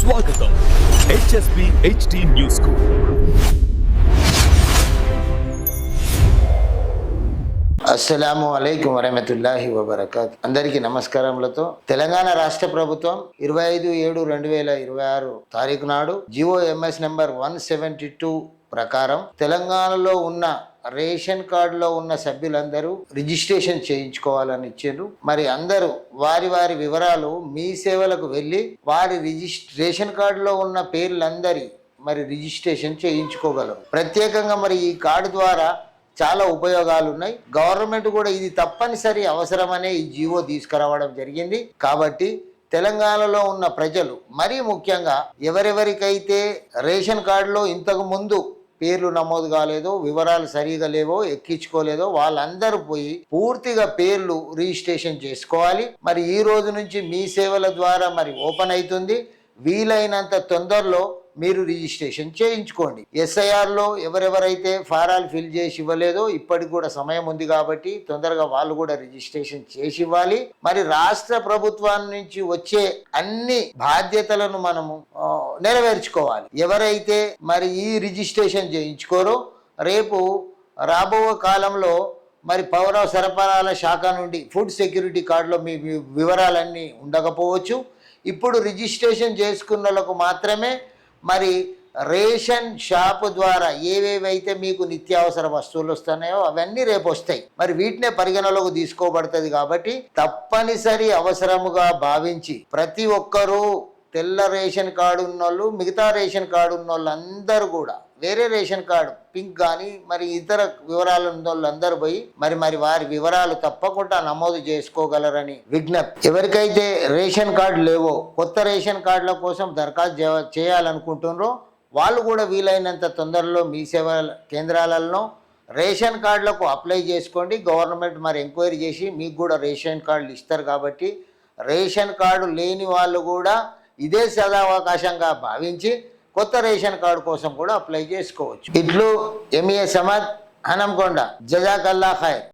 స్వాగతం HSP HD news కు. అస్సలాము అలైకుం వరహమతుల్లాహి వబరకాత్. అందరికీ నమస్కారములతో తెలంగాణ రాష్ట్ర ప్రభుత్వం 25/7/2026 తారీఖు నాడు GOMS నెంబర్ 172 ప్రకారం తెలంగాణలో ఉన్న రేషన్ కార్డులో ఉన్న సభ్యులందరూ రిజిస్ట్రేషన్ చేయించుకోవాలని ఇచ్చారు. మరి అందరూ వారి వారి వివరాలు మీ సేవలకు వెళ్ళి వారి రేషన్ కార్డులో ఉన్న పేర్లందరి మరి రిజిస్ట్రేషన్ చేయించుకోగలరు. ప్రత్యేకంగా మరి ఈ కార్డు ద్వారా చాలా ఉపయోగాలు ఉన్నాయి. గవర్నమెంట్ కూడా ఇది తప్పనిసరి అవసరమనే ఈ జీవో తీసుకురావడం జరిగింది. కాబట్టి తెలంగాణలో ఉన్న ప్రజలు మరీ ముఖ్యంగా ఎవరెవరికైతే రేషన్ కార్డులో ఇంతకు ముందు పేర్లు నమోదు కాలేదో, వివరాలు సరిగా లేవో, ఎక్కించుకోలేదో వాళ్ళందరూ పోయి పూర్తిగా పేర్లు రిజిస్ట్రేషన్ చేసుకోవాలి. మరి ఈ రోజు నుంచి మీ సేవల ద్వారా మరి ఓపెన్ అవుతుంది. వీలైనంత తొందరలో మీరు రిజిస్ట్రేషన్ చేయించుకోండి. SIRలో ఎవరెవరైతే ఫారాలు ఫిల్ చేసి ఇవ్వలేదో ఇప్పటికి కూడా సమయం ఉంది కాబట్టి తొందరగా వాళ్ళు కూడా రిజిస్ట్రేషన్ చేసి ఇవ్వాలి. మరి రాష్ట్ర ప్రభుత్వం నుంచి వచ్చే అన్ని బాధ్యతలను మనము నెరవేర్చుకోవాలి. ఎవరైతే మరి ఈ రిజిస్ట్రేషన్ చేయించుకోరో రేపు రాబో కాలంలో మరి పౌర సరఫరాల శాఖ నుండి ఫుడ్ సెక్యూరిటీ కార్డులో మీ వివరాలన్నీ ఉండకపోవచ్చు. ఇప్పుడు రిజిస్ట్రేషన్ చేసుకున్నలకు మాత్రమే మరి రేషన్ షాపు ద్వారా ఏవేవైతే మీకు నిత్యావసర వస్తువులు వస్తున్నాయో అవన్నీ రేపు వస్తాయి. మరి వీటినే పరిగణలోకి తీసుకోబడుతుంది. కాబట్టి తప్పనిసరి అవసరముగా భావించి ప్రతి ఒక్కరూ తెల్ల రేషన్ కార్డు ఉన్నోళ్ళు, మిగతా రేషన్ కార్డు ఉన్నోళ్ళు అందరూ కూడా వేరే రేషన్ కార్డు పింక్ కానీ మరి ఇతర వివరాలు ఉన్నోళ్ళు అందరూ పోయి మరి వారి వివరాలు తప్పకుండా నమోదు చేసుకోగలరని విజ్ఞప్తి. ఎవరికైతే రేషన్ కార్డు లేవో కొత్త రేషన్ కార్డుల కోసం దరఖాస్తు చేయాలనుకుంటున్నారో వాళ్ళు కూడా వీలైనంత తొందరలో మీ సేవా కేంద్రాలలో రేషన్ కార్డులకు అప్లై చేసుకోండి. గవర్నమెంట్ మరి ఎంక్వైరీ చేసి మీకు కూడా రేషన్ కార్డులు ఇస్తారు. కాబట్టి రేషన్ కార్డు లేని వాళ్ళు కూడా ఇదే సదావకాశంగా భావించి కొత్త రేషన్ కార్డు కోసం కూడా అప్లై చేసుకోవచ్చు. ఇట్లు MEA సమద్ హనంకొండ. జజాకల్లా ఖైర్.